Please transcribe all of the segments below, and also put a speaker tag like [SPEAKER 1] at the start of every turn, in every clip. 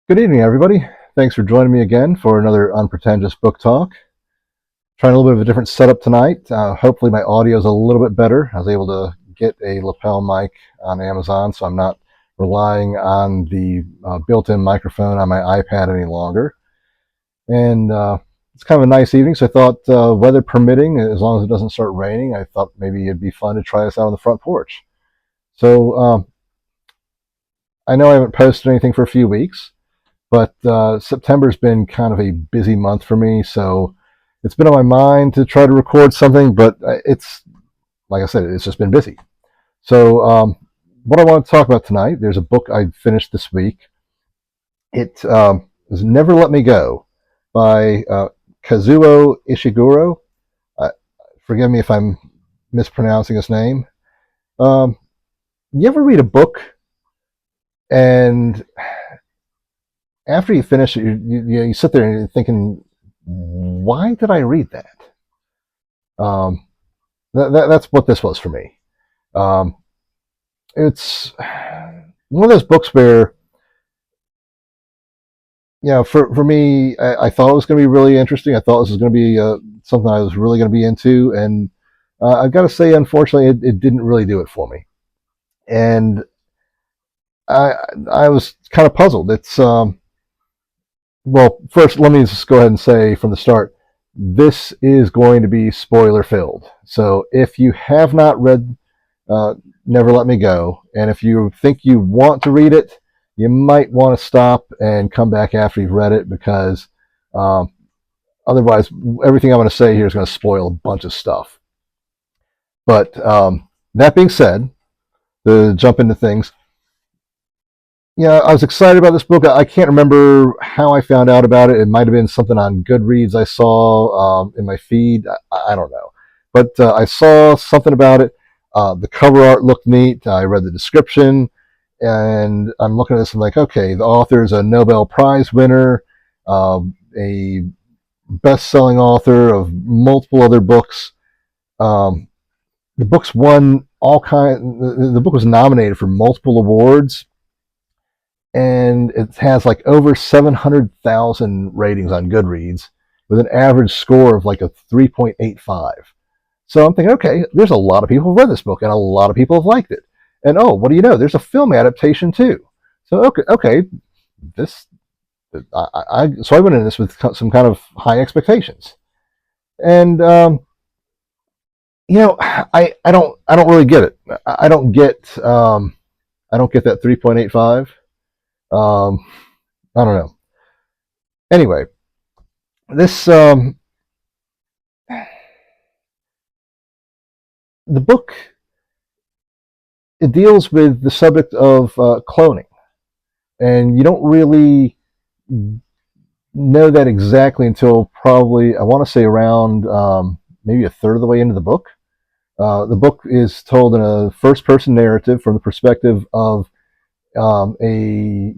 [SPEAKER 1] Good evening, everybody. Thanks for joining me again for another unpretentious book talk. Trying a little bit of a different setup tonight. Hopefully my audio is a little bit better. I was able to get a lapel mic on Amazon, so I'm not relying on the built-in microphone on my iPad any longer. And it's kind of a nice evening, so I thought, weather permitting, as long as it doesn't start raining, I thought maybe it'd be fun to try this out on the front porch. So I know I haven't posted anything for a few weeks. But September's been kind of a busy month for me, so it's been on my mind to try to record something, but it's, like I said, it's just been busy. So what I want to talk about tonight, there's a book I finished this week. It is Never Let Me Go by Kazuo Ishiguro. Uh, Forgive me if I'm mispronouncing his name. Um, you ever read a book and after you finish it, you sit there and you're thinking, why did I read that? Um, that's what this was for me. Um, it's one of those books where, for me, I thought it was going to be really interesting. I thought this was going to be something I was really going to be into. And I've got to say, unfortunately, it didn't really do it for me. And I, I was kind of puzzled. Well, first, let me just go ahead and say from the start, this is going to be spoiler filled. So if you have not read uh, Never Let Me Go, and if you think you want to read it, you might want to stop and come back after you've read it because um, otherwise, everything I'm going to say here is going to spoil a bunch of stuff. But that being said, to jump into things, yeah, I was excited about this book. I can't remember how I found out about it. It might have been something on Goodreads I saw in my feed. I don't know. But I saw something about it. The cover art looked neat. I read the description, and I'm looking at this and like, okay, the author is a Nobel Prize winner, a best-selling author of multiple other books. Um, the book's won all kind. The book was nominated for multiple awards and it has like over 700,000 ratings on Goodreads with an average score of like a 3.85. So I'm thinking, okay, there's a lot of people who read this book and a lot of people have liked it. And oh, what do you know? There's a film adaptation too. So okay, this so I went into this with some kind of high expectations, and I don't really get it. I don't get that 3.85. Um, I don't know. Anyway, this the book, it deals with the subject of cloning, and you don't really know that exactly until probably I want to say around maybe a third of the way into the book. The book is told in a first-person narrative from the perspective of a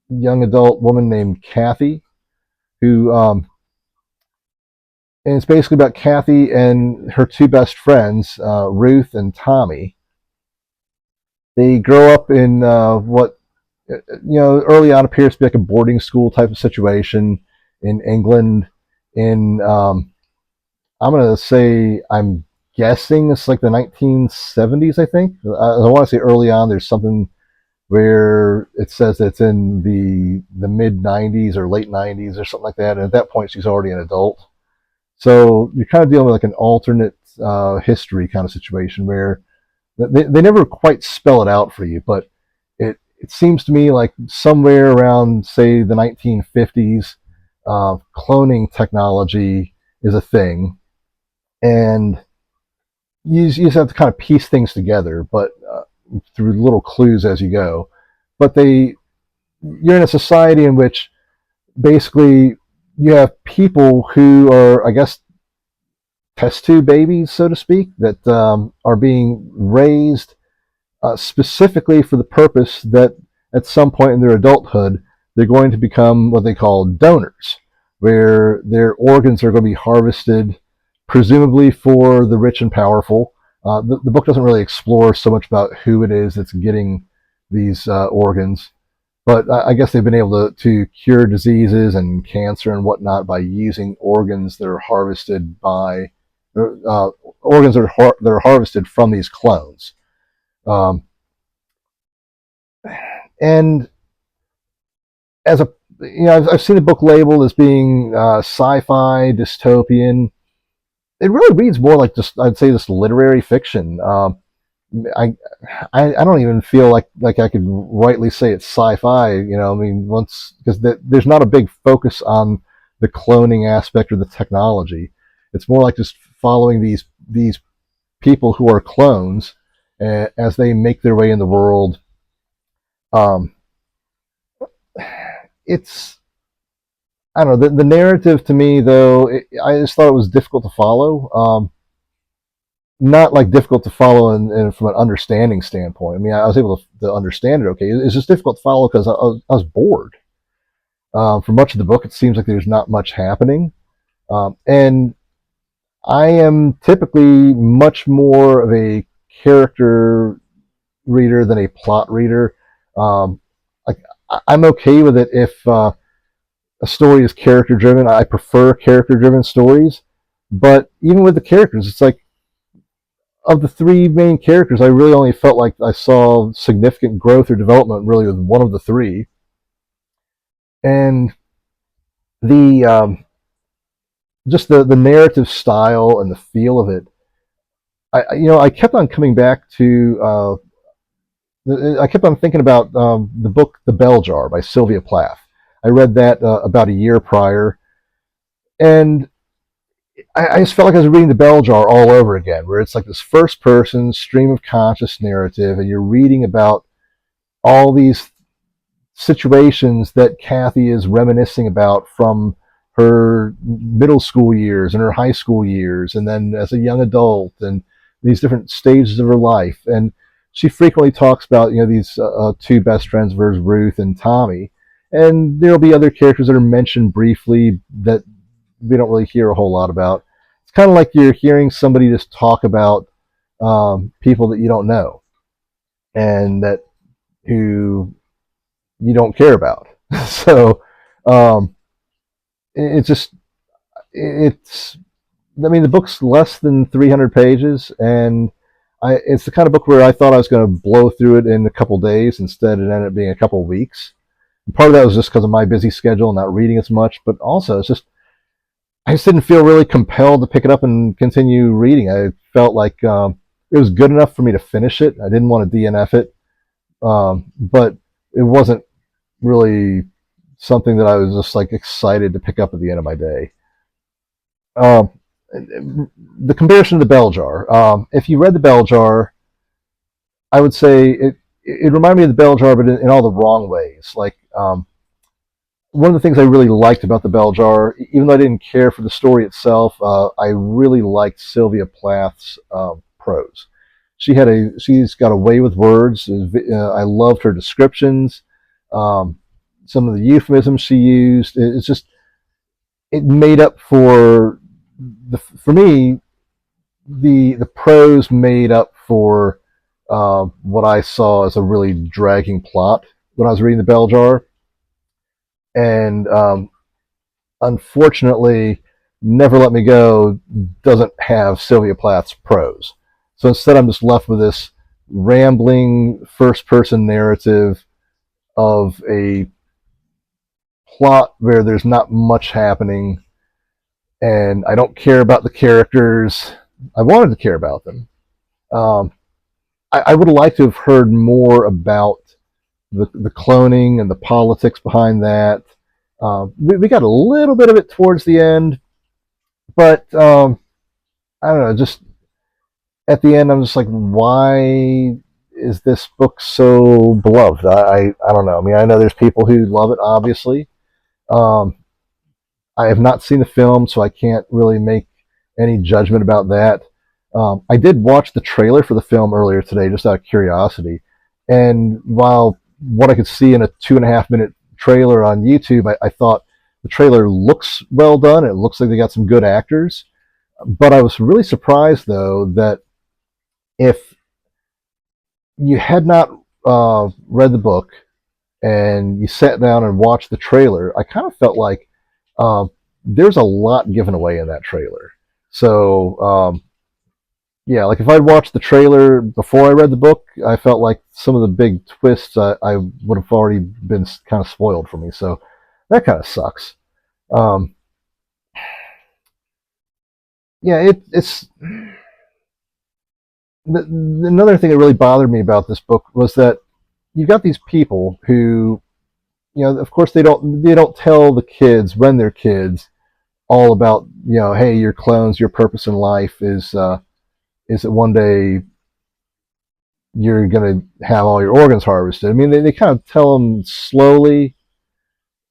[SPEAKER 1] young adult woman named Kathy, who and it's basically about Kathy and her two best friends, Ruth and Tommy. They grow up in what early on appears to be like a boarding school type of situation in England. In I'm gonna say I'm guessing it's like the 1970s. I think I want to say early on. There's something where it says that it's in the mid 90s or late 90s or something like that. And at that point, she's already an adult. So you're kind of dealing with like an alternate history kind of situation where they never quite spell it out for you, but it seems to me like somewhere around, say, the 1950s, cloning technology is a thing. And you just have to kind of piece things together, but through little clues as you go. But you're in a society in which basically you have people who are, I guess, test tube babies, so to speak, that are being raised specifically for the purpose that at some point in their adulthood, they're going to become what they call donors, where their organs are going to be harvested, presumably for the rich and powerful. The book doesn't really explore so much about who it is that's getting these organs, But I guess they've been able to cure diseases and cancer and whatnot by using organs that are harvested by uh, organs that are harvested from these clones. Um, and as a I've seen the book labeled as being sci-fi dystopian. It really reads more like just, I'd say, this literary fiction. I, I don't even feel like I could rightly say it's sci-fi. I mean, once, because there's not a big focus on the cloning aspect or the technology. It's more like just following these people who are clones as they make their way in the world. Um, it's I don't know, the narrative to me though. I just thought it was difficult to follow. Not like difficult to follow from an understanding standpoint. I mean, I was able to understand it okay. It's just difficult to follow because I was bored. For much of the book, it seems like there's not much happening. And I am typically much more of a character reader than a plot reader. Like, I'm okay with it if a story is character driven. I prefer character driven stories. But even with the characters, it's like, of the three main characters, I really only felt like I saw significant growth or development really with one of the three. And the just the narrative style and the feel of it, I kept on coming back to. I kept on thinking about the book *The Bell Jar* by Sylvia Plath. I read that about a year prior, and I just felt like I was reading *The Bell Jar* all over again, where it's like this first-person stream of conscious narrative, and you're reading about all these situations that Kathy is reminiscing about from her middle school years and her high school years, and then as a young adult, and these different stages of her life. And she frequently talks about these two best friends of hers, Ruth and Tommy. And there'll be other characters that are mentioned briefly that we don't really hear a whole lot about. It's kind of like you're hearing somebody just talk about people that you don't know and that who you don't care about. So um, it's just it's. I mean, the book's less than 300 pages, and it's the kind of book where I thought I was going to blow through it in a couple days. Instead, it ended up being a couple weeks. And part of that was just because of my busy schedule and not reading as much, but also it's just I just didn't feel really compelled to pick it up and continue reading. I felt like it was good enough for me to finish it. I didn't want to DNF it, but it wasn't really something that I was just like excited to pick up at the end of my day. Um, the comparison to the Bell Jar. If you read the Bell Jar, I would say it reminded me of the Bell Jar, but in all the wrong ways. Like one of the things I really liked about the Bell Jar, even though I didn't care for the story itself, I really liked Sylvia Plath's prose. She's got a way with words. I loved her descriptions. Um, some of the euphemisms she used. It's just it made up for me the prose made up for what I saw as a really dragging plot when I was reading the Bell Jar, and unfortunately, Never Let Me Go doesn't have Sylvia Plath's prose. So instead, I'm just left with this rambling first-person narrative of a plot where there's not much happening, and I don't care about the characters. I wanted to care about them. Um, I would like to have heard more about the cloning and the politics behind that. We got a little bit of it towards the end, but I don't know. Just at the end, I'm just like, why is this book so beloved? I don't know. I mean, I know there's people who love it, obviously. Um, I have not seen the film, so I can't really make any judgment about that. I did watch the trailer for the film earlier today, just out of curiosity. And while what I could see in a 2.5 minute trailer on YouTube, I thought the trailer looks well done. It looks like they got some good actors. But I was really surprised, though, that if you had not read the book and you sat down and watched the trailer, I kind of felt like um, there's a lot given away in that trailer. So yeah, like if I'd watched the trailer before I read the book, I felt like some of the big twists I would have already been kind of spoiled for me. So that kind of sucks. Um, yeah, it's another thing that really bothered me about this book was that you've got these people who, of course they don't tell the kids when they're kids all about, hey, you're clones, your purpose in life is that one day you're going to have all your organs harvested. I mean, they kind of tell them slowly.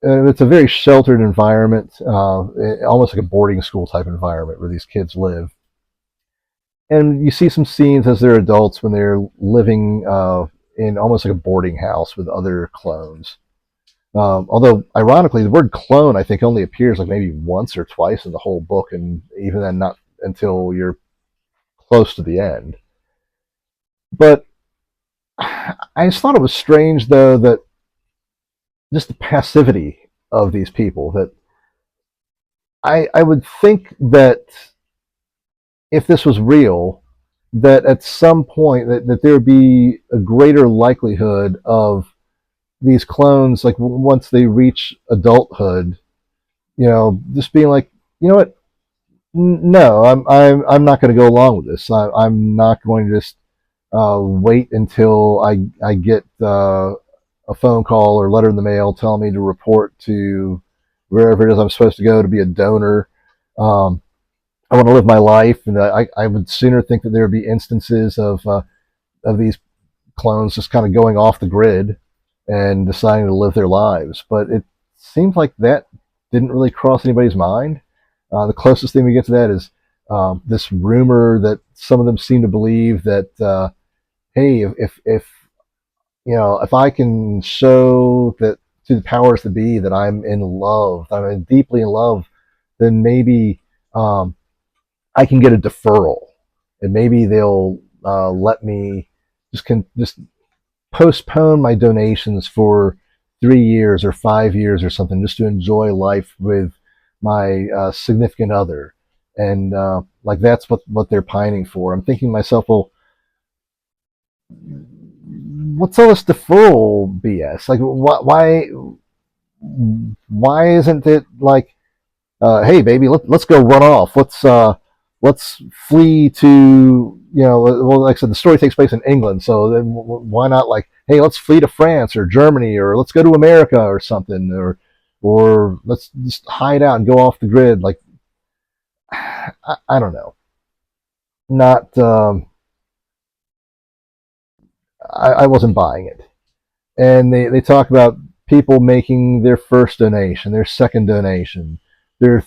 [SPEAKER 1] It's a very sheltered environment, almost like a boarding school type environment where these kids live. And you see some scenes as they're adults when they're living in almost like a boarding house with other clones. Although, ironically, the word clone, I think, only appears like maybe once or twice in the whole book, and even then, not until you're close to the end. But I just thought it was strange, though, that just the passivity of these people. That I would think that if this was real, that at some point that there would be a greater likelihood of these clones, like once they reach adulthood, just being like, you know what, no, I'm not going to go along with this. I'm not going to just wait until I get a phone call or letter in the mail telling me to report to wherever it is I'm supposed to go to be a donor. Um, I want to live my life, and I would sooner think that there would be instances of these clones just kind of going off the grid and deciding to live their lives. But it seems like that didn't really cross anybody's mind. The closest thing we get to that is this rumor that some of them seem to believe that, hey, if I can show that to the powers that be that I'm in love, that I'm deeply in love, then maybe um, I can get a deferral, and maybe they'll let me just postpone my donations for 3 years or 5 years or something, just to enjoy life with my significant other, and like that's what they're pining for. I'm thinking to myself, well, what's all this deferral BS? Like, why isn't it like, hey, baby, let's go run off. Let's flee to, well, like I said, the story takes place in England, so then why not, like, hey, let's flee to France or Germany, or let's go to America or something, or let's just hide out and go off the grid. Like, I don't know. Not I wasn't buying it. And they talk about people making their first donation, their second donation, their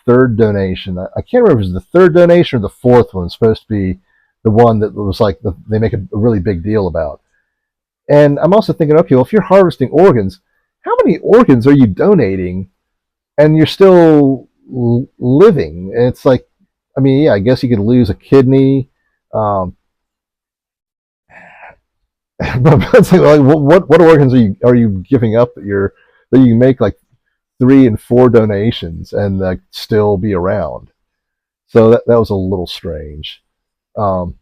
[SPEAKER 1] third donation. I can't remember if it was the third donation or the fourth one. It's supposed to be the one that was like they make a really big deal about. And I'm also thinking, okay, well, if you're harvesting organs, how many organs are you donating, and you're still living? And it's like, I mean, yeah, I guess you could lose a kidney. Um, but it's like, what organs are you giving up that you make like 3 and 4 donations and still be around? So that was a little strange. Um,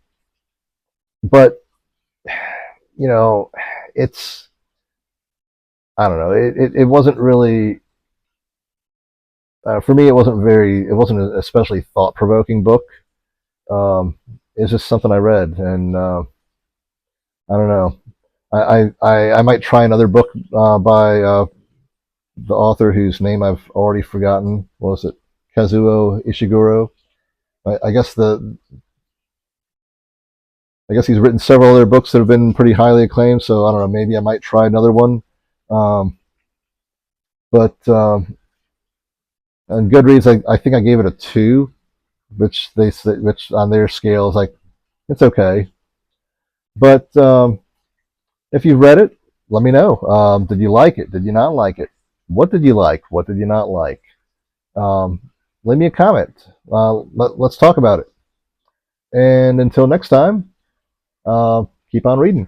[SPEAKER 1] but you know, it's I don't know. It wasn't really for me. It wasn't an especially thought provoking book. It's just something I read, and I don't know. I might try another book by the author whose name I've already forgotten. What was it? Kazuo Ishiguro. I guess I guess he's written several other books that have been pretty highly acclaimed. So I don't know. Maybe I might try another one. Um, but on Goodreads, I think I gave it a 2, which on their scale is like it's okay. But if you read it, let me know. Did you like it? Did you not like it? What did you like? What did you not like? Um, leave me a comment. Let's talk about it. And until next time, keep on reading.